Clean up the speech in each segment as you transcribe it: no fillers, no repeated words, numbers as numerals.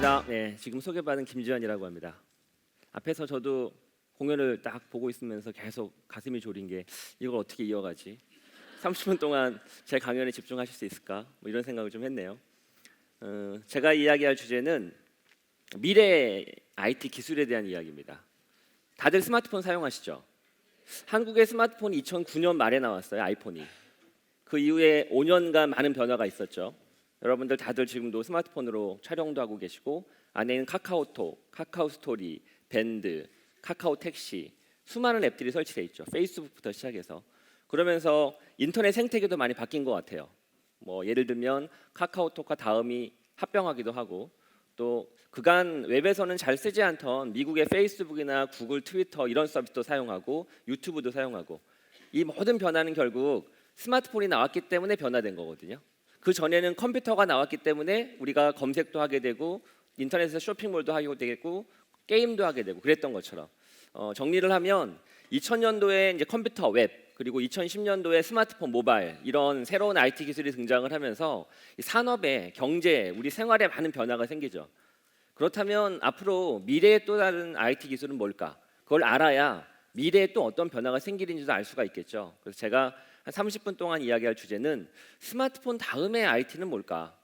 반갑습니다. 네, 지금 소개받은 김지현이라고 합니다. 앞에서 저도 공연을 딱 보고 있으면서 계속 가슴이 졸인 게 이걸 어떻게 이어가지? 30분 동안 제 강연에 집중하실 수 있을까? 뭐 이런 생각을 좀 했네요. 제가 이야기할 주제는 미래 IT 기술에 대한 이야기입니다. 다들 스마트폰 사용하시죠? 한국의 스마트폰이 2009년 말에 나왔어요. 아이폰이. 그 이후에 5년간 많은 변화가 있었죠. 여러분들 다들 지금도 스마트폰으로 촬영도 하고 계시고 안에 있는 카카오톡, 카카오스토리, 밴드, 카카오 택시 수많은 앱들이 설치되어 있죠. 페이스북부터 시작해서. 그러면서 인터넷 생태계도 많이 바뀐 것 같아요. 뭐 예를 들면 카카오톡과 다음이 합병하기도 하고 또 그간 웹에서는 잘 쓰지 않던 미국의 페이스북이나 구글, 트위터 이런 서비스도 사용하고 유튜브도 사용하고 이 모든 변화는 결국 스마트폰이 나왔기 때문에 변화된 거거든요. 그 전에는 컴퓨터가 나왔기 때문에 우리가 검색도 하게 되고 인터넷에서 쇼핑몰도 하게 되고 게임도 하게 되고 그랬던 것처럼 정리를 하면 2000년도에 이제 컴퓨터, 웹 그리고 2010년도에 스마트폰, 모바일 이런 새로운 IT 기술이 등장을 하면서 이 산업에, 경제, 우리 생활에 많은 변화가 생기죠. 그렇다면 앞으로 미래의 또 다른 IT 기술은 뭘까? 그걸 알아야 미래에 또 어떤 변화가 생기는지도 알 수가 있겠죠. 그래서 제가 한 30분 동안 이야기할 주제는 스마트폰 다음의 IT는 뭘까?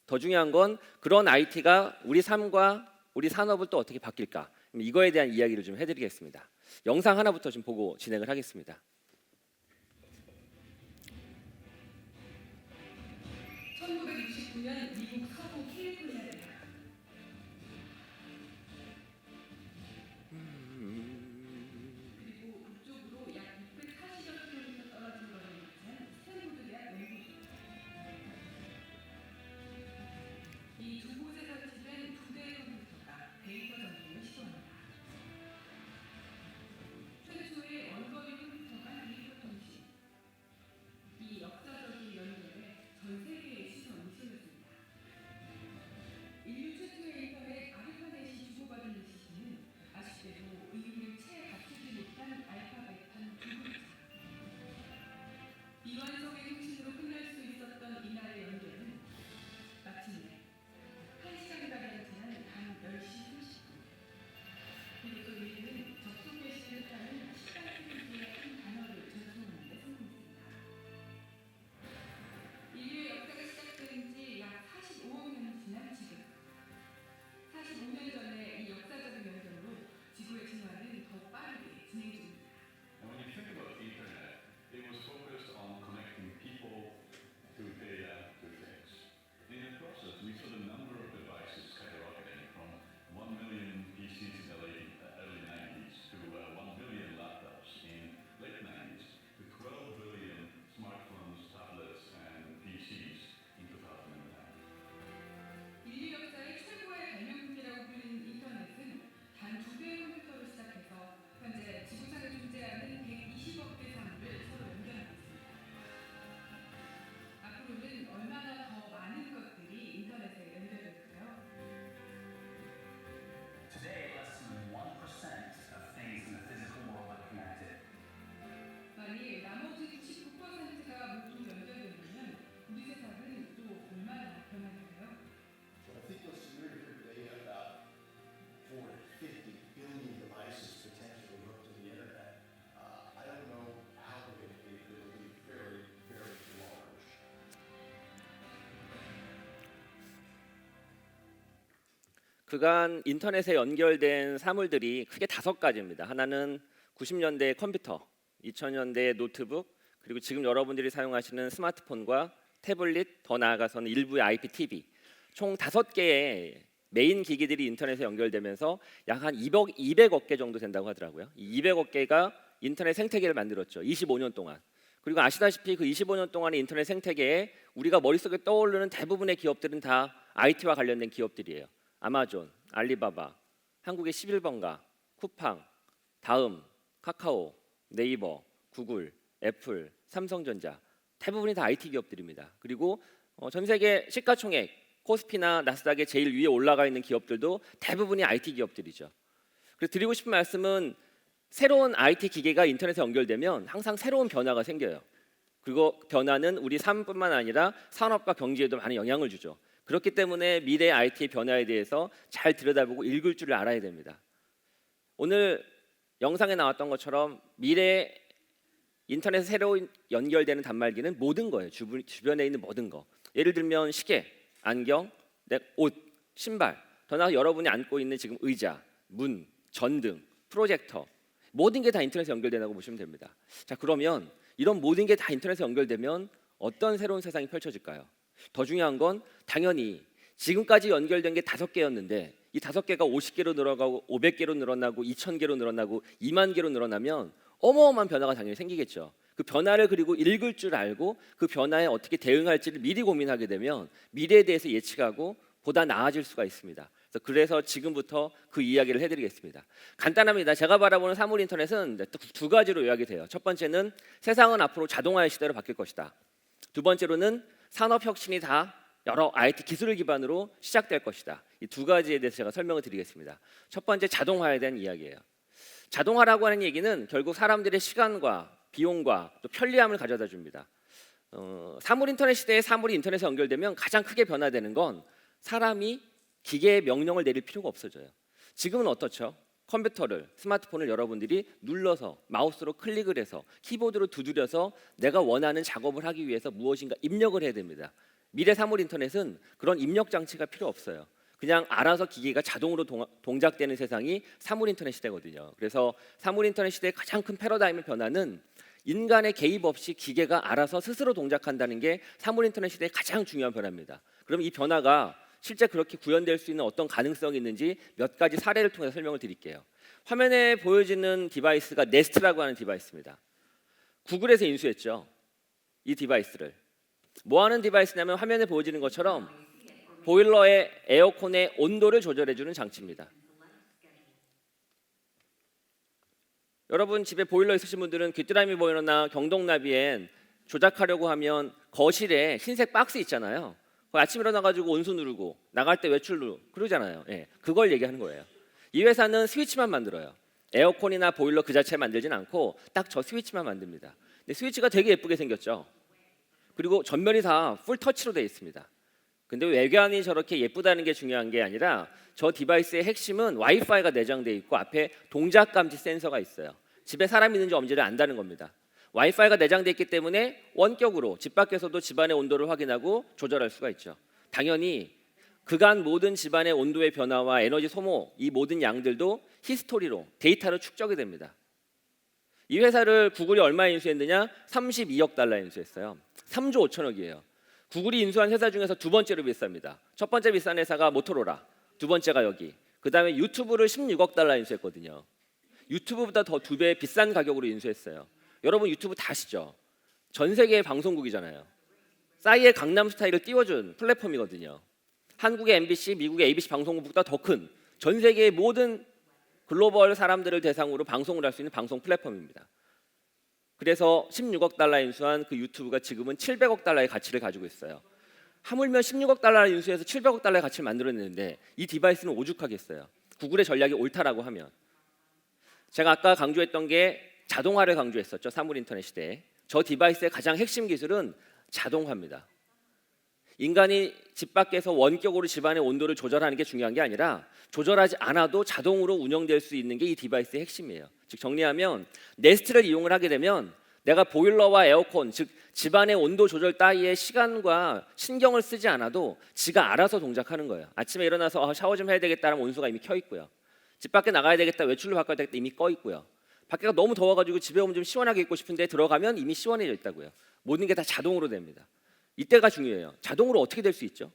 더 중요한 건 그런 IT가 우리 삶과 우리 산업을 또 어떻게 바뀔까? 이거에 대한 이야기를 좀 해드리겠습니다. 영상 하나부터 좀 보고 진행을 하겠습니다. 1969년 미국 서부 캘리포니아 대학. 그리고 북쪽으로 약 640여 킬로미터 떨어진 거리에 위치한 스탠포드 대학 연구소. 이 두 곳에 설치된 두 대의 컴퓨터가 데이터 전송을 시도합니다. 최초의 원거리 컴퓨터가 데이터 통신. 이 역사적인 연구에 전 세계의 시선이 쏠렸습니다. 인류 최초의 인터넷 아르파넷이 주고받은 이 시기는 아쉽게도 의미를 채 갖추지 못한 알파벳한 두 글자. 비완성의 통신으로 끝날 수 있었던 이날의 연결은 마침내 1시간가량 지난 밤 10시 30분. 그리고 우리는 접속 개시를 따른 18세기의 한 단어를 전송하는 데 성공했습니다. 인류의 역사가 시작된 지 약 45억 년이 지난 지금 45년 전의 이 역사적인 연결로 지구의 진화는 더 빠르게 진행 중입니다. And when you think about the internet, it was focused on connecting people to data to things. In the process, we saw the number of devices skyrocketing from 1 million PCs in the early 90s to 1 billion laptops in late 90s to 12 billion smartphones, tablets, and PCs in 2010. 인류 역사의 최고의 발명품이라고 불리는 인터넷은 단 두 대의 컴퓨터로 시작해서 현재 지구상에 존재하는 120억 개 사물을 서로 연결하고 있습니다. 앞으로는 얼마나 더 많은 것들이 인터넷에 연결될까요? Today, less than 1% of things in the physical world are connected. 만일 나머지 99%가 모두 연결되면 우리 세상은 또 얼마나 변할까요? So I think what's really here today about 40 to 50 billion devices potentially hooked to the internet. I don't know how big it'll be very, very large. 그간 인터넷에 연결된 사물들이 크게 5가지입니다. 하나는 90년대 컴퓨터, 2000년대 노트북, 그리고 지금 여러분들이 사용하시는 스마트폰과 태블릿, 더 나아가서는 일부의 IPTV. 총 5개의 메인 기기들이 인터넷에 연결되면서 약 한 200억 개 정도 된다고 하더라고요. 이 200억 개가 인터넷 생태계를 만들었죠. 25년 동안. 그리고 아시다시피 그 25년 동안의 인터넷 생태계에 우리가 머릿속에 떠오르는 대부분의 기업들은 다 IT와 관련된 기업들이에요. 아마존, 알리바바, 한국의 11번가, 쿠팡, 다음, 카카오, 네이버, 구글, 애플, 삼성전자 대부분이 다 IT 기업들입니다. 그리고 전 세계 시가총액 코스피나 나스닥에 제일 위에 올라가 있는 기업들도 대부분이 IT 기업들이죠. 그래서 드리고 싶은 말씀은 새로운 IT 기계가 인터넷에 연결되면 항상 새로운 변화가 생겨요. 그리고 변화는 우리 삶뿐만 아니라 산업과 경제에도 많은 영향을 주죠. 그렇기 때문에 미래 IT의 변화에 대해서 잘 들여다보고 읽을 줄을 알아야 됩니다. 오늘 영상에 나왔던 것처럼 미래 인터넷에 새로 연결되는 단말기는 모든 거예요. 주변에 있는 모든 거. 예를 들면 시계, 안경, 옷, 신발, 더 나아가 여러분이 안고 있는 지금 의자, 문, 전등, 프로젝터, 모든 게 다 인터넷에 연결된다고 보시면 됩니다. 자, 그러면 이런 모든 게 다 인터넷에 연결되면 어떤 새로운 세상이 펼쳐질까요? 더 중요한 건 당연히 지금까지 연결된 게 5개였는데 이 5개가 50개로 늘어가고 500개로 늘어나고 2000개로 늘어나고 2만 개로 늘어나면 어마어마한 변화가 당연히 생기겠죠. 그 변화를 그리고 읽을 줄 알고 그 변화에 어떻게 대응할지를 미리 고민하게 되면 미래에 대해서 예측하고 보다 나아질 수가 있습니다. 그래서 지금부터 그 이야기를 해드리겠습니다. 간단합니다. 제가 바라보는 사물 인터넷은 두 가지로 요약이 돼요. 첫 번째는 세상은 앞으로 자동화의 시대로 바뀔 것이다. 두 번째로는 산업 혁신이 다 여러 IT 기술을 기반으로 시작될 것이다. 이 두 가지에 대해서 제가 설명을 드리겠습니다. 첫 번째, 자동화에 대한 이야기예요. 자동화라고 하는 얘기는 결국 사람들의 시간과 비용과 또 편리함을 가져다 줍니다. 사물 인터넷 시대에 사물이 인터넷에 연결되면 가장 크게 변화되는 건 사람이 기계에 명령을 내릴 필요가 없어져요. 지금은 어떻죠? 컴퓨터를, 스마트폰을 여러분들이 눌러서 마우스로 클릭을 해서 키보드로 두드려서 내가 원하는 작업을 하기 위해서 무엇인가 입력을 해야 됩니다. 미래 사물 인터넷은 그런 입력 장치가 필요 없어요. 그냥 알아서 기계가 자동으로 동작되는 세상이 사물 인터넷 시대거든요. 그래서 사물 인터넷 시대의 가장 큰 패러다임의 변화는 인간의 개입 없이 기계가 알아서 스스로 동작한다는 게 사물 인터넷 시대의 가장 중요한 변화입니다. 그럼 이 변화가 실제 그렇게 구현될 수 있는 어떤 가능성이 있는지 몇 가지 사례를 통해서 설명을 드릴게요. 화면에 보여지는 디바이스가 네스트라고 하는 디바이스입니다. 구글에서 인수했죠. 이 디바이스를. 뭐 하는 디바이스냐면 화면에 보여지는 것처럼 보일러의 에어컨의 온도를 조절해주는 장치입니다. 여러분 집에 보일러 있으신 분들은 귀뚜라미 보일러나 경동나비엔 조작하려고 하면 거실에 흰색 박스 있잖아요. 아침에 일어나가지고 온수 누르고 나갈 때 외출 누르고 그러잖아요. 예, 그걸 얘기하는 거예요. 이 회사는 스위치만 만들어요. 에어컨이나 보일러 그 자체 만들진 않고 딱 저 스위치만 만듭니다. 근데 스위치가 되게 예쁘게 생겼죠. 그리고 전면이 다 풀터치로 되어 있습니다. 근데 외관이 저렇게 예쁘다는 게 중요한 게 아니라 저 디바이스의 핵심은 와이파이가 내장되어 있고 앞에 동작 감지 센서가 있어요. 집에 사람이 있는지 없는지를 안다는 겁니다. 와이파이가 내장되어 있기 때문에 원격으로 집 밖에서도 집안의 온도를 확인하고 조절할 수가 있죠. 당연히 그간 모든 집안의 온도의 변화와 에너지 소모 이 모든 양들도 히스토리로 데이터로 축적이 됩니다. 이 회사를 구글이 얼마에 인수했느냐? 32억 달러에 인수했어요. 3조 5천억이에요. 구글이 인수한 회사 중에서 두 번째로 비쌉니다. 첫 번째 비싼 회사가 모토로라, 두 번째가 여기. 그 다음에 유튜브를 16억 달러에 인수했거든요. 유튜브보다 더 2배 비싼 가격으로 인수했어요. 여러분 유튜브 다 아시죠? 전 세계의 방송국이잖아요. 싸이의 강남스타일을 띄워준 플랫폼이거든요. 한국의 MBC, 미국의 ABC 방송국보다 더 큰 전 세계의 모든 글로벌 사람들을 대상으로 방송을 할 수 있는 방송 플랫폼입니다. 그래서 16억 달러에 인수한 그 유튜브가 지금은 700억 달러의 가치를 가지고 있어요. 하물며 16억 달러를 인수해서 700억 달러의 가치를 만들어냈는데 이 디바이스는 오죽하겠어요. 구글의 전략이 옳다라고 하면. 제가 아까 강조했던 게 자동화를 강조했었죠. 사물 인터넷 시대에. 저 디바이스의 가장 핵심 기술은 자동화입니다. 인간이 집 밖에서 원격으로 집안의 온도를 조절하는 게 중요한 게 아니라 조절하지 않아도 자동으로 운영될 수 있는 게 이 디바이스의 핵심이에요. 즉 정리하면 네스트를 이용을 하게 되면 내가 보일러와 에어컨, 즉 집안의 온도 조절 따위의 시간과 신경을 쓰지 않아도 지가 알아서 동작하는 거예요. 아침에 일어나서 샤워 좀 해야 되겠다라면 온수가 이미 켜 있고요. 집 밖에 나가야 되겠다, 외출로 바꿔야 되겠다 이미 꺼 있고요. 밖에가 너무 더워가지고 집에 오면 좀 시원하게 입고 싶은데 들어가면 이미 시원해져 있다고요. 모든 게 다 자동으로 됩니다. 이때가 중요해요. 자동으로 어떻게 될 수 있죠?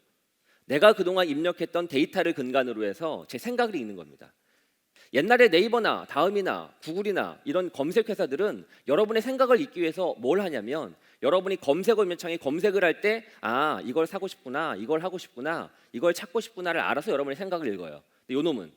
내가 그동안 입력했던 데이터를 근간으로 해서 제 생각을 읽는 겁니다. 옛날에 네이버나 다음이나 구글이나 이런 검색 회사들은 여러분의 생각을 읽기 위해서 뭘 하냐면 여러분이 검색 화면창에 검색을 할 때 아 이걸 사고 싶구나, 이걸 하고 싶구나, 이걸 찾고 싶구나를 알아서 여러분의 생각을 읽어요. 근데 요 놈은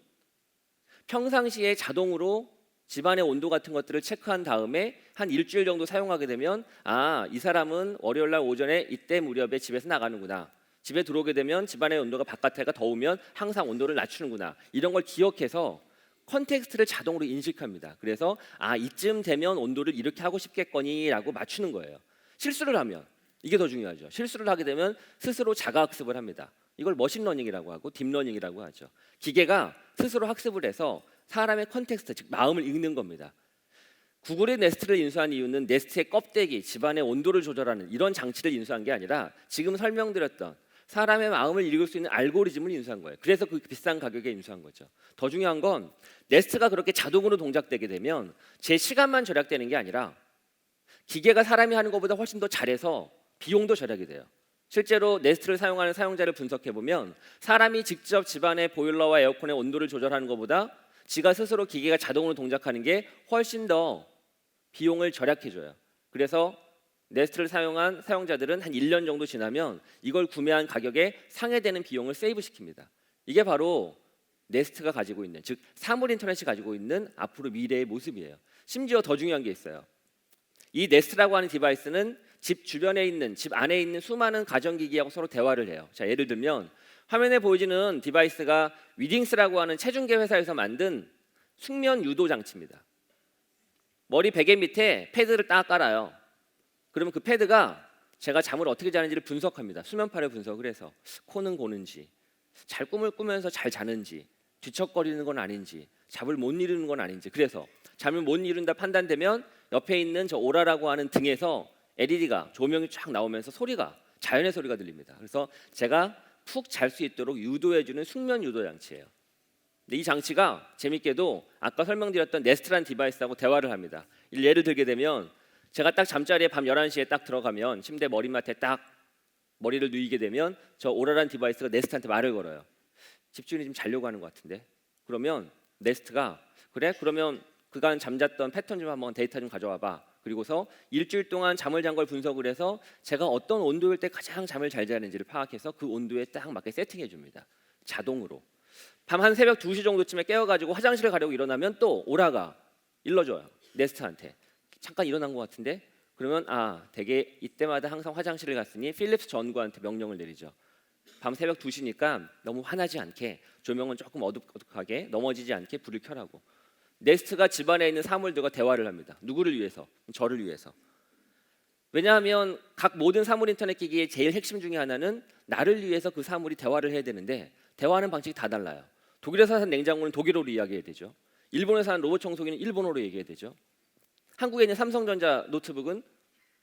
평상시에 자동으로 집안의 온도 같은 것들을 체크한 다음에 한 일주일 정도 사용하게 되면 아, 이 사람은 월요일 날 오전에 이때 무렵에 집에서 나가는구나. 집에 들어오게 되면 집안의 온도가 바깥에가 더우면 항상 온도를 낮추는구나. 이런 걸 기억해서 컨텍스트를 자동으로 인식합니다. 그래서 아, 이쯤 되면 온도를 이렇게 하고 싶겠거니라고 맞추는 거예요. 실수를 하면 이게 더 중요하죠. 실수를 하게 되면 스스로 자가학습을 합니다. 이걸 머신러닝이라고 하고 딥러닝이라고 하죠. 기계가 스스로 학습을 해서 사람의 컨텍스트, 즉 마음을 읽는 겁니다. 구글이 네스트를 인수한 이유는 네스트의 껍데기, 집안의 온도를 조절하는 이런 장치를 인수한 게 아니라 지금 설명드렸던 사람의 마음을 읽을 수 있는 알고리즘을 인수한 거예요. 그래서 그 비싼 가격에 인수한 거죠. 더 중요한 건 네스트가 그렇게 자동으로 동작되게 되면 제 시간만 절약되는 게 아니라 기계가 사람이 하는 것보다 훨씬 더 잘해서 비용도 절약이 돼요. 실제로 네스트를 사용하는 사용자를 분석해 보면 사람이 직접 집안의 보일러와 에어컨의 온도를 조절하는 것보다 지가 스스로 기계가 자동으로 동작하는 게 훨씬 더 비용을 절약해 줘요. 그래서 네스트를 사용한 사용자들은 한 1년 정도 지나면 이걸 구매한 가격에 상회되는 비용을 세이브 시킵니다. 이게 바로 네스트가 가지고 있는, 즉 사물 인터넷이 가지고 있는 앞으로 미래의 모습이에요. 심지어 더 중요한 게 있어요. 이 네스트라고 하는 디바이스는 집 주변에 있는, 집 안에 있는 수많은 가전기기하고 서로 대화를 해요. 자, 예를 들면 화면에 보여지는 디바이스가 위딩스라고 하는 체중계 회사에서 만든 숙면 유도 장치입니다. 머리 베개 밑에 패드를 딱 깔아요. 그러면 그 패드가 제가 잠을 어떻게 자는지를 분석합니다. 수면파를 분석을 해서 코는 고는지, 잘 꿈을 꾸면서 잘 자는지, 뒤척거리는 건 아닌지, 잠을 못 이루는 건 아닌지. 그래서 잠을 못 이룬다 판단되면 옆에 있는 저 오라라고 하는 등에서 LED가 조명이 쫙 나오면서 소리가, 자연의 소리가 들립니다. 그래서 제가 푹 잘 수 있도록 유도해주는 숙면 유도 장치예요. 근데 이 장치가 재밌게도 아까 설명드렸던 네스트라는 디바이스하고 대화를 합니다. 예를 들게 되면 제가 딱 잠자리에 밤 11시에 딱 들어가면 침대 머리맡에 딱 머리를 누이게 되면 저 오라란 디바이스가 네스트한테 말을 걸어요. 집주인이 좀 자려고 하는 것 같은데. 그러면 네스트가 그래? 그러면 그간 잠잤던 패턴 좀 한번 데이터 좀 가져와 봐. 그리고서 일주일 동안 잠을 잔 걸 분석을 해서 제가 어떤 온도일 때 가장 잠을 잘 자는지를 파악해서 그 온도에 딱 맞게 세팅해 줍니다. 자동으로. 밤 한 새벽 2시 정도쯤에 깨어가지고 화장실을 가려고 일어나면 또 오라가 일러줘요. 네스트한테. 잠깐 일어난 것 같은데? 그러면 되게 이때마다 항상 화장실을 갔으니 필립스 전구한테 명령을 내리죠. 밤 새벽 2시니까 너무 화나지 않게 조명은 조금 어둑어둑하게 넘어지지 않게 불을 켜라고. 네스트가 집안에 있는 사물들과 대화를 합니다. 누구를 위해서? 저를 위해서. 왜냐하면 각 모든 사물 인터넷 기기의 제일 핵심 중에 하나는 나를 위해서 그 사물이 대화를 해야 되는데 대화하는 방식이 다 달라요. 독일에서 산 냉장고는 독일어로 이야기해야 되죠. 일본에서 산 로봇 청소기는 일본어로 얘기해야 되죠. 한국에 있는 삼성전자 노트북은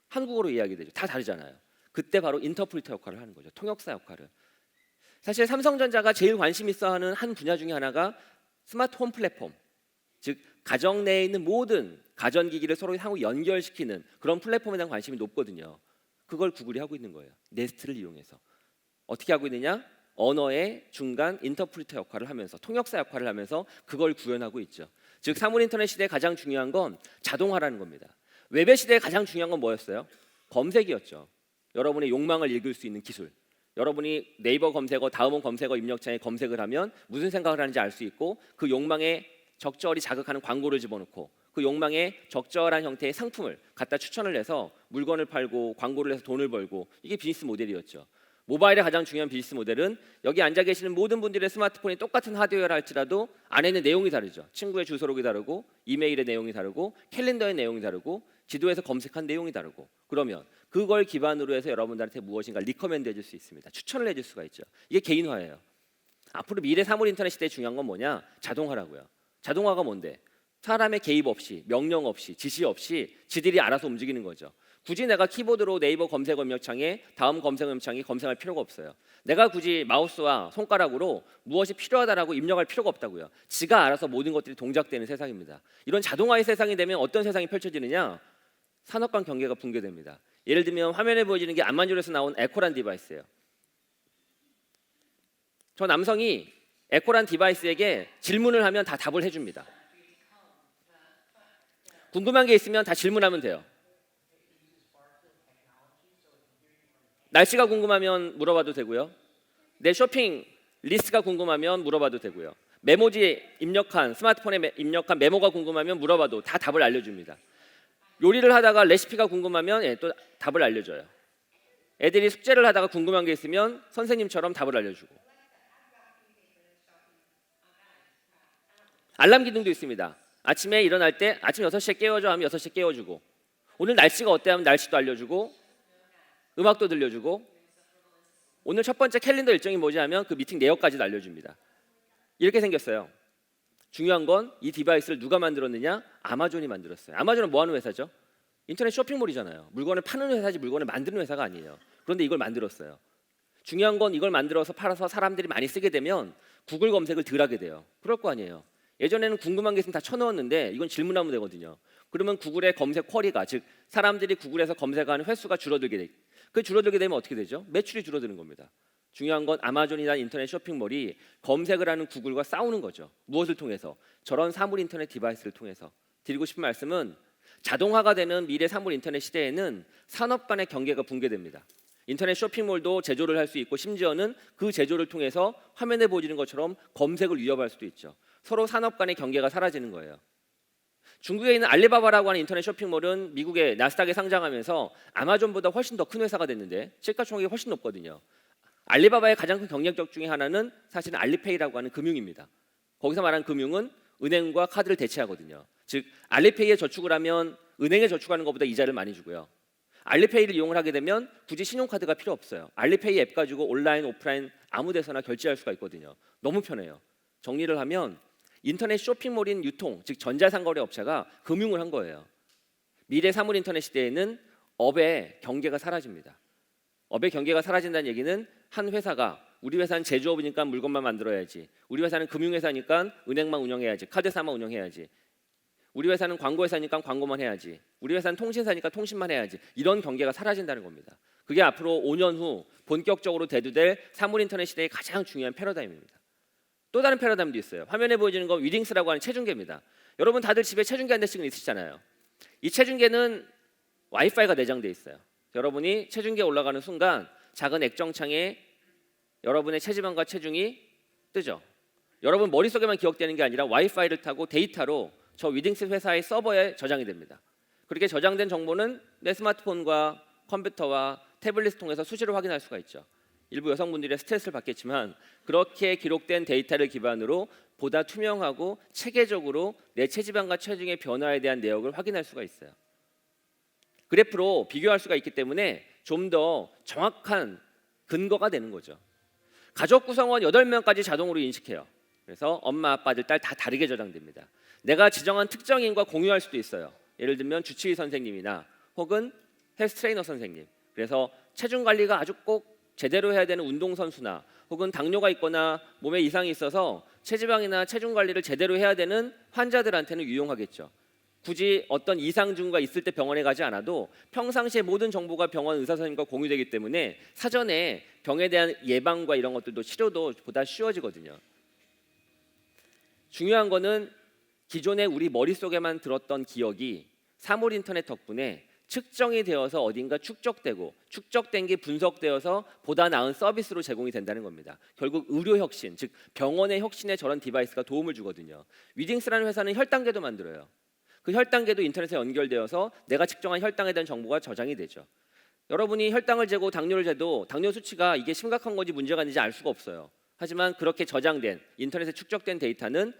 한국어로 이야기해야 되죠. 다 다르잖아요. 그때 바로 인터프리터 역할을 하는 거죠. 통역사 역할을. 사실 삼성전자가 제일 관심 있어하는 한 분야 중에 하나가 스마트홈 플랫폼, 즉 가정 내에 있는 모든 가전기기를 서로 상호 연결시키는 그런 플랫폼에 대한 관심이 높거든요. 그걸 구글이 하고 있는 거예요. 네스트를 이용해서. 어떻게 하고 있느냐? 언어의 중간 인터프리터 역할을 하면서, 통역사 역할을 하면서 그걸 구현하고 있죠. 즉 사물 인터넷 시대에 가장 중요한 건 자동화라는 겁니다. 웹의 시대에 가장 중요한 건 뭐였어요? 검색이었죠. 여러분의 욕망을 읽을 수 있는 기술. 여러분이 네이버 검색어, 다음원 검색어 입력창에 검색을 하면 무슨 생각을 하는지 알 수 있고 그 욕망에 적절히 자극하는 광고를 집어넣고 그 욕망에 적절한 형태의 상품을 갖다 추천을 해서 물건을 팔고 광고를 해서 돈을 벌고, 이게 비즈니스 모델이었죠. 모바일의 가장 중요한 비즈니스 모델은 여기 앉아 계시는 모든 분들의 스마트폰이 똑같은 하드웨어라 할지라도 안에 있는 내용이 다르죠. 친구의 주소록이 다르고 이메일의 내용이 다르고 캘린더의 내용이 다르고 지도에서 검색한 내용이 다르고, 그러면 그걸 기반으로 해서 여러분들한테 무엇인가 리커멘드 해줄 수 있습니다. 추천을 해줄 수가 있죠. 이게 개인화예요. 앞으로 미래 사물 인터넷 시대에 중요한 건 뭐냐? 자동화라고요. 자동화가 뭔데? 사람의 개입 없이, 명령 없이, 지시 없이 지들이 알아서 움직이는 거죠. 굳이 내가 키보드로 네이버 검색어 입력창에 다음 검색어 입력창에 검색할 필요가 없어요. 내가 굳이 마우스와 손가락으로 무엇이 필요하다라고 입력할 필요가 없다고요. 지가 알아서 모든 것들이 동작되는 세상입니다. 이런 자동화의 세상이 되면 어떤 세상이 펼쳐지느냐? 산업 간 경계가 붕괴됩니다. 예를 들면 화면에 보여지는 게 안만주에서 나온 에코란 디바이스예요. 저 남성이 에코란 디바이스에게 질문을 하면 다 답을 해줍니다. 궁금한 게 있으면 다 질문하면 돼요. 날씨가 궁금하면 물어봐도 되고요. 내 쇼핑 리스트가 궁금하면 물어봐도 되고요. 메모지에 입력한, 스마트폰에 입력한 메모가 궁금하면 물어봐도 다 답을 알려줍니다. 요리를 하다가 레시피가 궁금하면 또 답을 알려줘요. 애들이 숙제를 하다가 궁금한 게 있으면 선생님처럼 답을 알려주고. 알람 기능도 있습니다. 아침에 일어날 때 아침 6시에 깨워줘 하면 6시에 깨워주고, 오늘 날씨가 어때 하면 날씨도 알려주고, 음악도 들려주고, 오늘 첫 번째 캘린더 일정이 뭐지 하면 그 미팅 내역까지 알려줍니다. 이렇게 생겼어요. 중요한 건 이 디바이스를 누가 만들었느냐? 아마존이 만들었어요. 아마존은 뭐 하는 회사죠? 인터넷 쇼핑몰이잖아요. 물건을 파는 회사지 물건을 만드는 회사가 아니에요. 그런데 이걸 만들었어요. 중요한 건 이걸 만들어서 팔아서 사람들이 많이 쓰게 되면 구글 검색을 덜 하게 돼요. 그럴 거 아니에요. 예전에는 궁금한 게 있으면 다 쳐넣었는데 이건 질문하면 되거든요. 그러면 구글의 검색 쿼리가, 즉 사람들이 구글에서 검색하는 횟수가 줄어들게 돼. 그 줄어들게 되면 어떻게 되죠? 매출이 줄어드는 겁니다. 중요한 건 아마존이나 인터넷 쇼핑몰이 검색을 하는 구글과 싸우는 거죠. 무엇을 통해서? 저런 사물 인터넷 디바이스를 통해서. 드리고 싶은 말씀은 자동화가 되는 미래 사물 인터넷 시대에는 산업 간의 경계가 붕괴됩니다. 인터넷 쇼핑몰도 제조를 할 수 있고 심지어는 그 제조를 통해서 화면에 보여지는 것처럼 검색을 위협할 수도 있죠. 서로 산업 간의 경계가 사라지는 거예요. 중국에 있는 알리바바라고 하는 인터넷 쇼핑몰은 미국의 나스닥에 상장하면서 아마존보다 훨씬 더 큰 회사가 됐는데 시가총액이 훨씬 높거든요. 알리바바의 가장 큰 경쟁적 중에 하나는 사실은 알리페이라고 하는 금융입니다. 거기서 말하는 금융은 은행과 카드를 대체하거든요. 즉 알리페이에 저축을 하면 은행에 저축하는 것보다 이자를 많이 주고요. 알리페이를 이용을 하게 되면 굳이 신용카드가 필요 없어요. 알리페이 앱 가지고 온라인, 오프라인 아무 데서나 결제할 수가 있거든요. 너무 편해요. 정리를 하면 인터넷 쇼핑몰인 유통, 즉 전자상거래 업체가 금융을 한 거예요. 미래 사물 인터넷 시대에는 업의 경계가 사라집니다. 업의 경계가 사라진다는 얘기는 한 회사가 우리 회사는 제조업이니까 물건만 만들어야지, 우리 회사는 금융회사니까 은행만 운영해야지, 카드사만 운영해야지, 우리 회사는 광고회사니까 광고만 해야지, 우리 회사는 통신사니까 통신만 해야지, 이런 경계가 사라진다는 겁니다. 그게 앞으로 5년 후 본격적으로 대두될 사물 인터넷 시대의 가장 중요한 패러다임입니다. 또 다른 패러다임도 있어요. 화면에 보여지는 건 위딩스라고 하는 체중계입니다. 여러분 다들 집에 체중계 한 대씩은 있으시잖아요. 이 체중계는 와이파이가 내장돼 있어요. 여러분이 체중계에 올라가는 순간 작은 액정창에 여러분의 체지방과 체중이 뜨죠. 여러분 머릿속에만 기억되는 게 아니라 와이파이를 타고 데이터로 저 위딩스 회사의 서버에 저장이 됩니다. 그렇게 저장된 정보는 내 스마트폰과 컴퓨터와 태블릿을 통해서 수시로 확인할 수가 있죠. 일부 여성분들이 스트레스를 받겠지만 그렇게 기록된 데이터를 기반으로 보다 투명하고 체계적으로 내 체지방과 체중의 변화에 대한 내역을 확인할 수가 있어요. 그래프로 비교할 수가 있기 때문에 좀 더 정확한 근거가 되는 거죠. 가족 구성원 8명까지 자동으로 인식해요. 그래서 엄마, 아빠, 아들, 딸 다 다르게 저장됩니다. 내가 지정한 특정인과 공유할 수도 있어요. 예를 들면 주치의 선생님이나 혹은 헬스 트레이너 선생님. 그래서 체중 관리가 아주 꼭 제대로 해야 되는 운동선수나 혹은 당뇨가 있거나 몸에 이상이 있어서 체지방이나 체중 관리를 제대로 해야 되는 환자들한테는 유용하겠죠. 굳이 어떤 이상 증후가 있을 때 병원에 가지 않아도 평상시에 모든 정보가 병원 의사 선생님과 공유되기 때문에 사전에 병에 대한 예방과 이런 것들도 치료도 보다 쉬워지거든요. 중요한 거는 기존에 우리 머릿속에만 들었던 기억이 사물 인터넷 덕분에 측정이 되어서 어딘가 축적되고 축적된 게 분석되어서 보다 나은 서비스로 제공이 된다는 겁니다. 결국 의료 혁신, 즉 병원의 혁신에 저런 디바이스가 도움을 주거든요. 위딩스라는 회사는 혈당계도 만들어요. 그 혈당계도 인터넷에 연결되어서 내가 측정한 혈당에 대한 정보가 저장이 되죠. 여러분이 혈당을 재고 당뇨를 재도 당뇨 수치가 이게 심각한 건지 문제가 있는지 알 수가 없어요. 하지만 그렇게 저장된 인터넷에 축적된 데이터는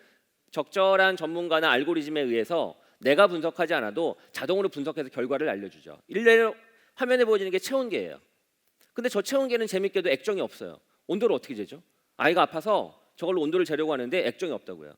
적절한 전문가나 알고리즘에 의해서 내가 분석하지 않아도 자동으로 분석해서 결과를 알려주죠. 일례로 화면에 보여지는 게 체온계예요. 근데 저 체온계는 재밌게도 액정이 없어요. 온도를 어떻게 재죠? 아이가 아파서 저걸로 온도를 재려고 하는데 액정이 없다고요.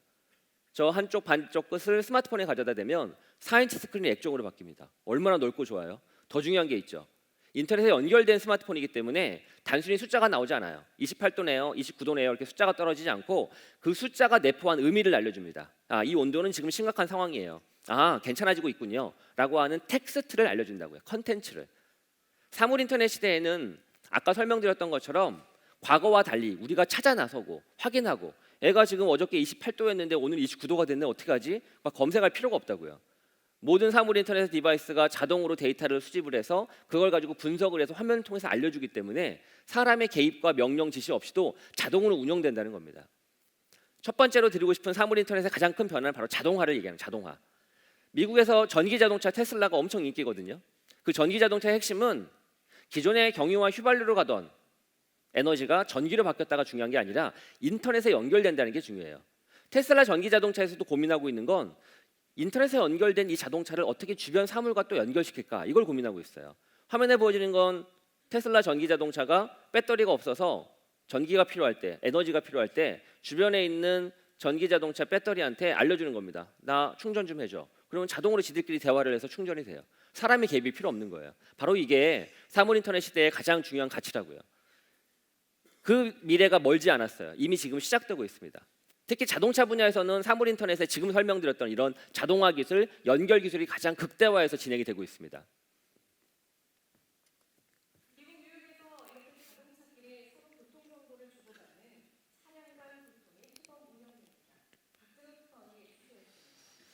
저 한쪽 반쪽 끝을 스마트폰에 가져다 대면 4인치 스크린이 액정으로 바뀝니다. 얼마나 넓고 좋아요. 더 중요한 게 있죠. 인터넷에 연결된 스마트폰이기 때문에 단순히 숫자가 나오지 않아요. 28도네요, 29도네요 이렇게 숫자가 떨어지지 않고 그 숫자가 내포한 의미를 알려줍니다. 이 온도는 지금 심각한 상황이에요. 괜찮아지고 있군요 라고 하는 텍스트를 알려준다고요. 컨텐츠를. 사물 인터넷 시대에는 아까 설명드렸던 것처럼 과거와 달리 우리가 찾아 나서고 확인하고 애가 지금 어저께 28도였는데 오늘 29도가 됐네 어떻게 하지? 막 검색할 필요가 없다고요. 모든 사물 인터넷 디바이스가 자동으로 데이터를 수집을 해서 그걸 가지고 분석을 해서 화면을 통해서 알려주기 때문에 사람의 개입과 명령 지시 없이도 자동으로 운영된다는 겁니다. 첫 번째로 드리고 싶은 사물 인터넷의 가장 큰 변화는 바로 자동화를 얘기하는 자동화. 미국에서 전기 자동차 테슬라가 엄청 인기거든요. 그 전기 자동차의 핵심은 기존의 경유와 휘발유로 가던 에너지가 전기로 바뀌었다가 중요한 게 아니라 인터넷에 연결된다는 게 중요해요. 테슬라 전기 자동차에서도 고민하고 있는 건 인터넷에 연결된 이 자동차를 어떻게 주변 사물과 또 연결시킬까 이걸 고민하고 있어요. 화면에 보여지는 건 테슬라 전기 자동차가 배터리가 없어서 전기가 필요할 때, 에너지가 필요할 때 주변에 있는 전기 자동차 배터리한테 알려주는 겁니다. 나 충전 좀 해줘. 그러면 자동으로 지들끼리 대화를 해서 충전이 돼요. 사람의 개입이 필요 없는 거예요. 바로 이게 사물 인터넷 시대의 가장 중요한 가치라고요. 그 미래가 멀지 않았어요. 이미 지금 시작되고 있습니다. 특히 자동차 분야에서는 사물 인터넷에 지금 설명드렸던 이런 자동화 기술, 연결 기술이 가장 극대화해서 진행이 되고 있습니다. 미국 뉴욕에서 이렇게 자동차끼리 서로 교통 정보를 주고받는 차량 간 교통의 시범 운영입니다. 박정희 특파원이 취재했습니다.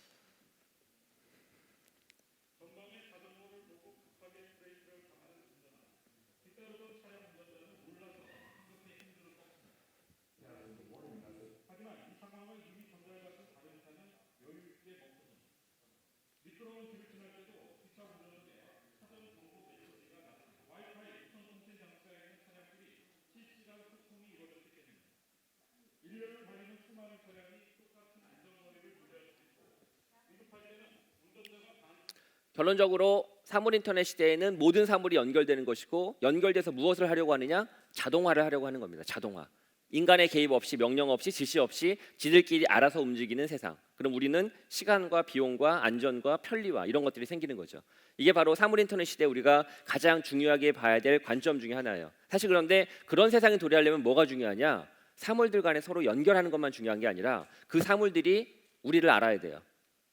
결론적으로 사물 인터넷 시대에는 모든 사물이 연결되는 것이고 연결돼서 무엇을 하려고 하느냐? 자동화를 하려고 하는 겁니다. 자동화. 인간의 개입 없이 명령 없이 지시 없이 지들끼리 알아서 움직이는 세상. 그럼 우리는 시간과 비용과 안전과 편리와 이런 것들이 생기는 거죠. 이게 바로 사물 인터넷 시대에 우리가 가장 중요하게 봐야 될 관점 중에 하나예요. 사실 그런데 그런 세상이 도래하려면 뭐가 중요하냐? 사물들 간에 서로 연결하는 것만 중요한 게 아니라 그 사물들이 우리를 알아야 돼요.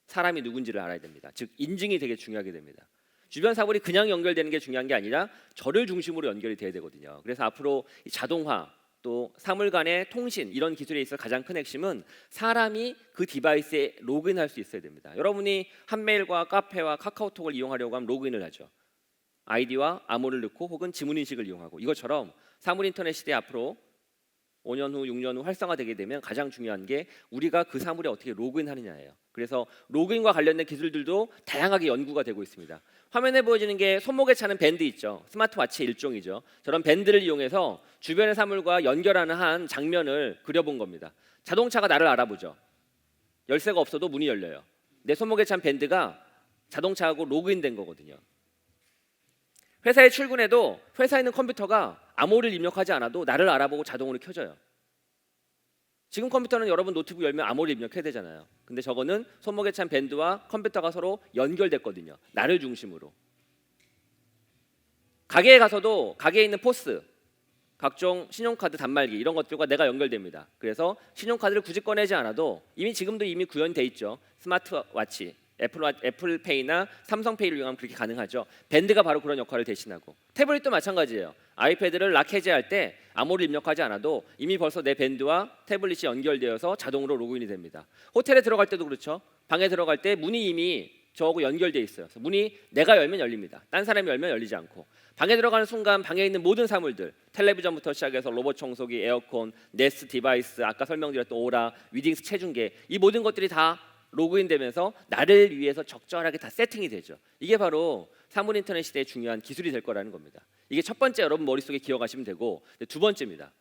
사람이 누군지를 알아야 됩니다. 즉 인증이 되게 중요하게 됩니다. 주변 사물이 그냥 연결되는 게 중요한 게 아니라 저를 중심으로 연결이 돼야 되거든요. 그래서 앞으로 이 자동화 또 사물 간의 통신 이런 기술에 있어 가장 큰 핵심은 사람이 그 디바이스에 로그인할 수 있어야 됩니다. 여러분이 한메일과 카페와 카카오톡을 이용하려고 하면 로그인을 하죠. 아이디와 암호를 넣고 혹은 지문인식을 이용하고 이것처럼 사물 인터넷 시대 앞으로 5년 후, 6년 후 활성화되게 되면 가장 중요한 게 우리가 그 사물에 어떻게 로그인하느냐예요. 그래서 로그인과 관련된 기술들도 다양하게 연구가 되고 있습니다. 화면에 보여지는 게 손목에 차는 밴드 있죠. 스마트워치의 일종이죠. 저런 밴드를 이용해서 주변의 사물과 연결하는 한 장면을 그려본 겁니다. 자동차가 나를 알아보죠. 열쇠가 없어도 문이 열려요. 내 손목에 찬 밴드가 자동차하고 로그인된 거거든요. 회사에 출근해도 회사에 있는 컴퓨터가 암호를 입력하지 않아도 나를 알아보고 자동으로 켜져요. 지금 컴퓨터는 여러분 노트북 열면 암호를 입력해야 되잖아요. 근데 저거는 손목에 찬 밴드와 컴퓨터가 서로 연결됐거든요. 나를 중심으로. 가게에 가서도 가게에 있는 포스, 각종 신용카드 단말기 이런 것들과 내가 연결됩니다. 그래서 신용카드를 굳이 꺼내지 않아도 이미 구현돼 있죠. 스마트워치, 애플페이나 삼성페이를 이용하면 그렇게 가능하죠. 밴드가 바로 그런 역할을 대신하고 태블릿도 마찬가지예요. 아이패드를 락 해제할 때 암호를 입력하지 않아도 이미 벌써 내 밴드와 태블릿이 연결되어서 자동으로 로그인이 됩니다. 호텔에 들어갈 때도 그렇죠. 방에 들어갈 때 문이 이미 저하고 연결돼 있어요. 그래서 문이 내가 열면 열립니다. 딴 사람이 열면 열리지 않고 방에 들어가는 순간 방에 있는 모든 사물들 텔레비전부터 시작해서 로봇 청소기, 에어컨, 네스트 디바이스, 아까 설명드렸던 오라, 위딩스 체중계 이 모든 것들이 다 로그인되면서 나를 위해서 적절하게 다 세팅이 되죠. 이게 바로 사물 인터넷 시대의 중요한 기술이 될 거라는 겁니다. 이게 첫 번째 여러분 머릿속에 기억하시면 되고 두 번째입니다.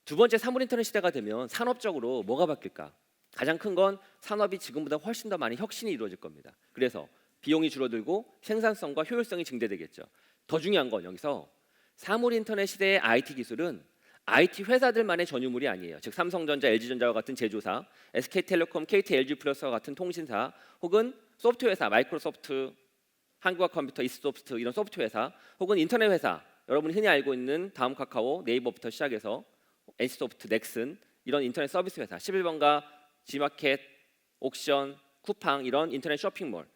두 번째 사물 인터넷 시대가 되면 산업적으로 뭐가 바뀔까? 가장 큰 건 산업이 지금보다 훨씬 더 많은 혁신이 이루어질 겁니다. 그래서 비용이 줄어들고 생산성과 효율성이 증대되겠죠. 더 중요한 건 여기서 사물 인터넷 시대의 IT 기술은 IT 회사들만의 전유물이 아니에요. 즉 삼성전자, LG전자와 같은 제조사, SK텔레콤, KT, LG플러스와 같은 통신사, 혹은 소프트웨어 회사, 마이크로소프트, 한국화컴퓨터, 이스소프트 이런 소프트웨어 회사, 혹은 인터넷 회사, 여러분이 흔히 알고 있는 다음 카카오, 네이버부터 시작해서 NC소프트, 넥슨 이런 인터넷 서비스 회사, 11번가, G마켓, 옥션, 쿠팡 이런 인터넷 쇼핑몰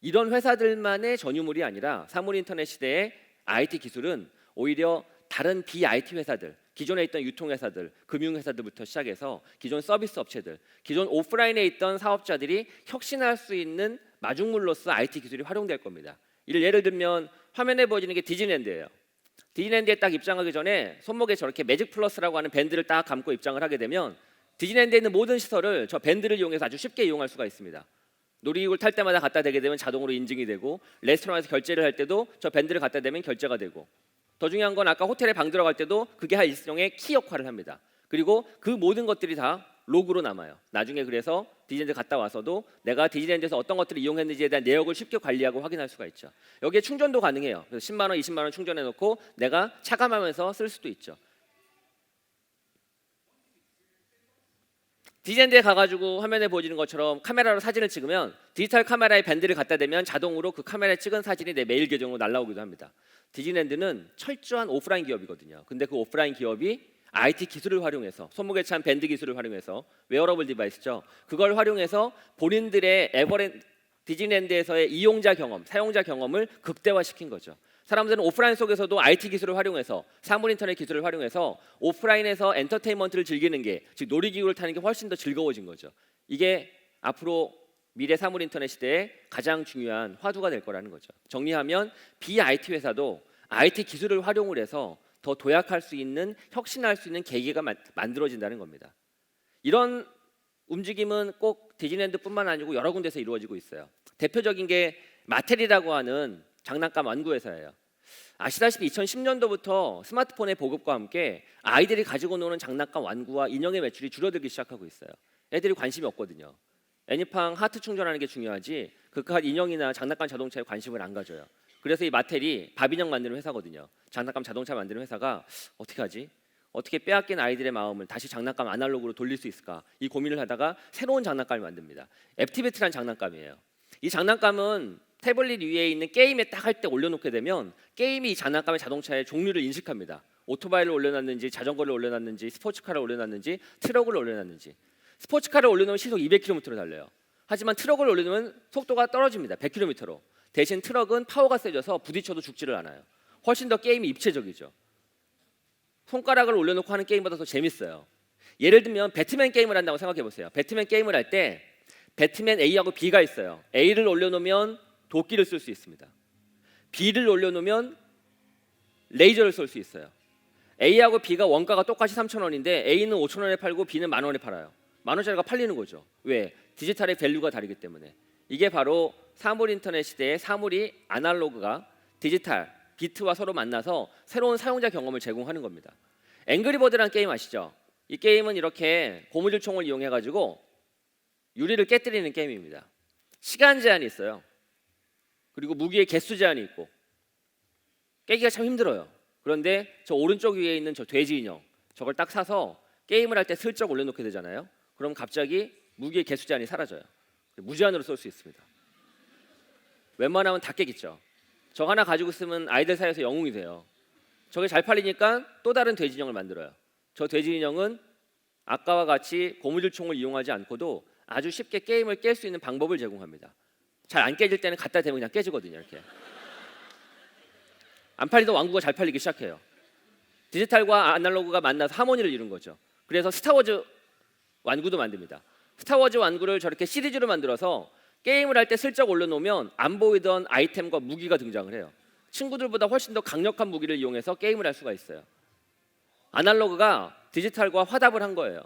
이런 회사들만의 전유물이 아니라 사물 인터넷 시대의 IT 기술은 오히려 다른 비IT 회사들, 기존에 있던 유통회사들, 금융회사들부터 시작해서 기존 서비스 업체들, 기존 오프라인에 있던 사업자들이 혁신할 수 있는 마중물로서 IT 기술이 활용될 겁니다. 이를 예를 들면 화면에 보여지는 게 디즈니랜드예요. 디즈니랜드에 딱 입장하기 전에 손목에 저렇게 매직 플러스라고 하는 밴드를 딱 감고 입장을 하게 되면 디즈니랜드에 있는 모든 시설을 저 밴드를 이용해서 아주 쉽게 이용할 수가 있습니다. 놀이기구를 탈 때마다 갖다 대게 되면 자동으로 인증이 되고 레스토랑에서 결제를 할 때도 저 밴드를 갖다 대면 결제가 되고 더 중요한 건 아까 호텔에 방 들어갈 때도 그게 한 일종의 키 역할을 합니다. 그리고 그 모든 것들이 다 로그로 남아요. 나중에 그래서 디즈니랜드 갔다 와서도 내가 디즈니랜드에서 어떤 것들을 이용했는지에 대한 내역을 쉽게 관리하고 확인할 수가 있죠. 여기에 충전도 가능해요. 그래서 10만 원, 20만 원 충전해 놓고 내가 차감하면서 쓸 수도 있죠. 디즈니랜드에 가가지고 화면에 보여지는 것처럼 카메라로 사진을 찍으면 디지털 카메라에 밴드를 갖다 대면 자동으로 그 카메라에 찍은 사진이 내 메일 계정으로 날라오기도 합니다. 디즈니랜드는 철저한 오프라인 기업이거든요. 근데 그 오프라인 기업이 IT 기술을 활용해서 손목에 찬 밴드 기술을 활용해서 웨어러블 디바이스죠. 그걸 활용해서 본인들의 디즈니랜드에서의 이용자 경험, 사용자 경험을 극대화시킨 거죠. 사람들은 오프라인 속에서도 IT 기술을 활용해서 사물 인터넷 기술을 활용해서 오프라인에서 엔터테인먼트를 즐기는 게, 즉 놀이기구를 타는 게 훨씬 더 즐거워진 거죠. 이게 앞으로 미래 사물 인터넷 시대에 가장 중요한 화두가 될 거라는 거죠. 정리하면 BIT 회사도 IT 기술을 활용을 해서 더 도약할 수 있는, 혁신할 수 있는 계기가 만들어진다는 겁니다. 이런 움직임은 꼭 디즈니랜드뿐만 아니고 여러 군데서 이루어지고 있어요. 대표적인 게 마텔이라고 하는 장난감 완구 회사예요. 아시다시피 2010년도부터 스마트폰의 보급과 함께 아이들이 가지고 노는 장난감 완구와 인형의 매출이 줄어들기 시작하고 있어요. 애들이 관심이 없거든요. 애니팡 하트 충전하는 게 중요하지 그깟 인형이나 장난감 자동차에 관심을 안 가져요. 그래서 이 마텔이 밥 인형 만드는 회사거든요. 장난감 자동차 만드는 회사가 어떻게 하지? 어떻게 빼앗긴 아이들의 마음을 다시 장난감 아날로그로 돌릴 수 있을까? 이 고민을 하다가 새로운 장난감을 만듭니다. 앱티베트라는 장난감이에요. 이 장난감은 태블릿 위에 있는 게임에 딱 할 때 올려놓게 되면 게임이 이 장난감의 자동차의 종류를 인식합니다. 오토바이를 올려놨는지, 자전거를 올려놨는지, 스포츠카를 올려놨는지, 트럭을 올려놨는지. 스포츠카를 올려놓으면 시속 200km로 달려요. 하지만 트럭을 올려놓으면 속도가 떨어집니다. 100km로. 대신 트럭은 파워가 세져서 부딪혀도 죽지를 않아요. 훨씬 더 게임이 입체적이죠. 손가락을 올려놓고 하는 게임보다 더 재밌어요. 예를 들면 배트맨 게임을 한다고 생각해 보세요. 배트맨 게임을 할 때 배트맨 A하고 B가 있어요. A를 올려놓으면 도끼를 쓸 수 있습니다. B를 올려놓으면 레이저를 쏠 수 있어요. A하고 B가 원가가 똑같이 3,000원인데 A는 5,000원에 팔고 B는 10,000원에 팔아요. 10,000원짜리가 팔리는 거죠. 왜? 디지털의 밸류가 다르기 때문에. 이게 바로 사물 인터넷 시대의 사물이 아날로그가 디지털, 비트와 서로 만나서 새로운 사용자 경험을 제공하는 겁니다. 앵그리버드라는 게임 아시죠? 이 게임은 이렇게 고무줄 총을 이용해 가지고 유리를 깨뜨리는 게임입니다. 시간 제한이 있어요. 그리고 무기의 개수 제한이 있고 깨기가 참 힘들어요. 그런데 저 오른쪽 위에 있는 저 돼지 인형 저걸 딱 사서 게임을 할 때 슬쩍 올려놓게 되잖아요. 그럼 갑자기 무기의 개수 제한이 사라져요. 무제한으로 쏠 수 있습니다. 웬만하면 다 깨겠죠. 저 하나 가지고 있으면 아이들 사이에서 영웅이 돼요. 저게 잘 팔리니까 또 다른 돼지 인형을 만들어요. 저 돼지 인형은 아까와 같이 고무줄 총을 이용하지 않고도 아주 쉽게 게임을 깰 수 있는 방법을 제공합니다. 잘 안 깨질 때는 갖다 대면 그냥 깨지거든요. 이렇게 안 팔리던 완구가 잘 팔리기 시작해요. 디지털과 아날로그가 만나서 하모니를 이룬 거죠. 그래서 스타워즈 완구도 만듭니다. 스타워즈 완구를 저렇게 시리즈로 만들어서 게임을 할 때 슬쩍 올려놓으면 안 보이던 아이템과 무기가 등장을 해요. 친구들보다 훨씬 더 강력한 무기를 이용해서 게임을 할 수가 있어요. 아날로그가 디지털과 화답을 한 거예요.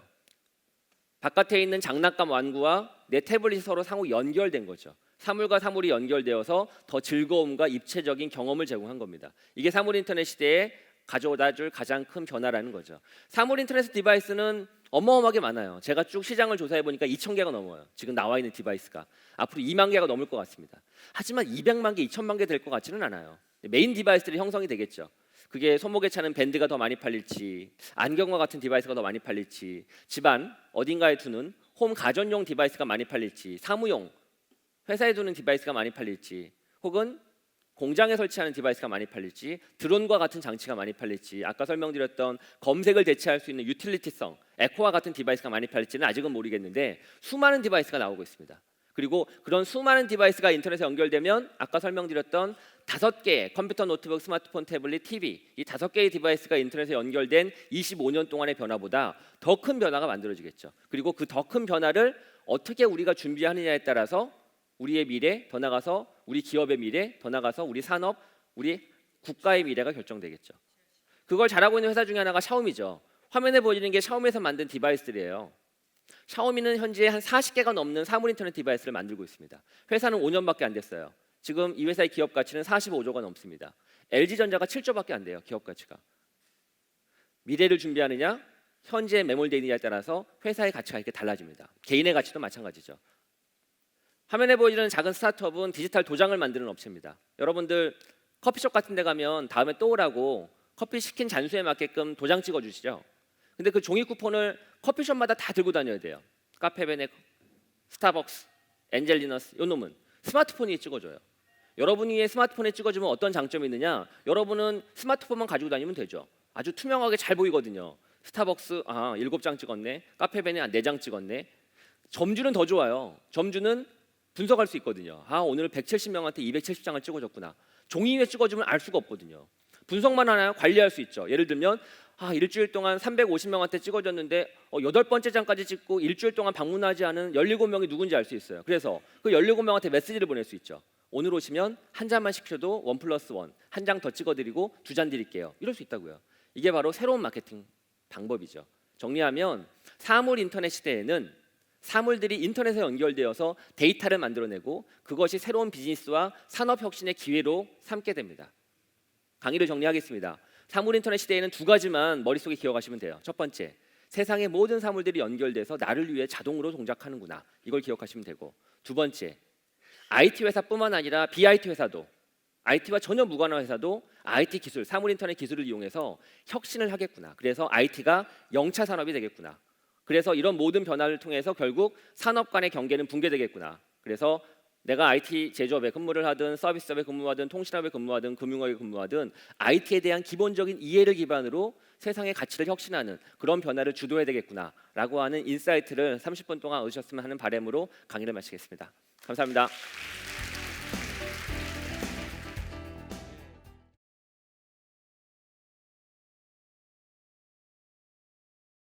바깥에 있는 장난감 완구와 내 태블릿이 서로 상호 연결된 거죠. 사물과 사물이 연결되어서 더 즐거움과 입체적인 경험을 제공한 겁니다. 이게 사물 인터넷 시대에 가져다 줄 가장 큰 변화라는 거죠. 사물 인터넷 디바이스는 어마어마하게 많아요. 제가 쭉 시장을 조사해 보니까 2,000개가 넘어요. 지금 나와 있는 디바이스가. 앞으로 2만 개가 넘을 것 같습니다. 하지만 200만 개, 2,000만 개 될 것 같지는 않아요. 메인 디바이스들이 형성이 되겠죠. 그게 손목에 차는 밴드가 더 많이 팔릴지, 안경과 같은 디바이스가 더 많이 팔릴지, 집안 어딘가에 두는 홈 가전용 디바이스가 많이 팔릴지, 사무용 회사에 두는 디바이스가 많이 팔릴지, 혹은 공장에 설치하는 디바이스가 많이 팔릴지, 드론과 같은 장치가 많이 팔릴지, 아까 설명드렸던 검색을 대체할 수 있는 유틸리티성, 에코와 같은 디바이스가 많이 팔릴지는 아직은 모르겠는데 수많은 디바이스가 나오고 있습니다. 그리고 그런 수많은 디바이스가 인터넷에 연결되면 아까 설명드렸던 5개의 컴퓨터, 노트북, 스마트폰, 태블릿, TV 이 5개의 디바이스가 인터넷에 연결된 25년 동안의 변화보다 더 큰 변화가 만들어지겠죠. 그리고 그 더 큰 변화를 어떻게 우리가 준비하느냐에 따라서 우리의 미래, 더 나아가서 우리 기업의 미래, 더 나아가서 우리 산업, 우리 국가의 미래가 결정되겠죠. 그걸 잘하고 있는 회사 중에 하나가 샤오미죠. 화면에 보이는 게 샤오미에서 만든 디바이스들이에요. 샤오미는 현재 한 40개가 넘는 사물 인터넷 디바이스를 만들고 있습니다. 회사는 5년밖에 안 됐어요. 지금 이 회사의 기업 가치는 45조가 넘습니다. LG전자가 7조밖에 안 돼요. 기업 가치가. 미래를 준비하느냐, 현재 매몰되어 있느냐에 따라서 회사의 가치가 이렇게 달라집니다. 개인의 가치도 마찬가지죠. 화면에 보이는 작은 스타트업은 디지털 도장을 만드는 업체입니다. 여러분들 커피숍 같은 데 가면 다음에 또 오라고 커피 시킨 잔수에 맞게끔 도장 찍어주시죠. 근데 그 종이 쿠폰을 커피숍마다 다 들고 다녀야 돼요. 카페베네, 스타벅스, 엔젤리너스, 요 놈은 스마트폰이 찍어줘요. 여러분이 스마트폰에 찍어주면 어떤 장점이 있느냐? 여러분은 스마트폰만 가지고 다니면 되죠. 아주 투명하게 잘 보이거든요. 스타벅스 7장 찍었네. 카페베네 4장 찍었네. 점주는 더 좋아요. 점주는 분석할 수 있거든요. 오늘 170명한테 270장을 찍어줬구나. 종이 위에 찍어주면 알 수가 없거든요. 분석만 하나요? 관리할 수 있죠. 예를 들면 일주일 동안 350명한테 찍어줬는데 8번째 장까지 찍고 일주일 동안 방문하지 않은 17명이 누군지 알 수 있어요. 그래서 그 17명한테 메시지를 보낼 수 있죠. 오늘 오시면 한 잔만 시켜도 1+1, 한 장 더 찍어드리고 2잔 드릴게요. 이럴 수 있다고요. 이게 바로 새로운 마케팅 방법이죠. 정리하면 사물 인터넷 시대에는 사물들이 인터넷에 연결되어서 데이터를 만들어내고 그것이 새로운 비즈니스와 산업 혁신의 기회로 삼게 됩니다. 강의를 정리하겠습니다. 사물 인터넷 시대에는 2가지만 머릿속에 기억하시면 돼요. 첫 번째, 세상의 모든 사물들이 연결돼서 나를 위해 자동으로 동작하는구나. 이걸 기억하시면 되고, 두 번째, IT 회사뿐만 아니라 BIT 회사도, IT와 전혀 무관한 회사도 IT 기술, 사물 인터넷 기술을 이용해서 혁신을 하겠구나. 그래서 IT가 영차 산업이 되겠구나. 그래서 이런 모든 변화를 통해서 결국 산업 간의 경계는 붕괴되겠구나. 그래서 내가 IT 제조업에 근무를 하든 서비스업에 근무하든 통신업에 근무하든 금융업에 근무하든 IT에 대한 기본적인 이해를 기반으로 세상의 가치를 혁신하는 그런 변화를 주도해야 되겠구나라고 하는 인사이트를 30분 동안 얻으셨으면 하는 바람으로 강의를 마치겠습니다. 감사합니다.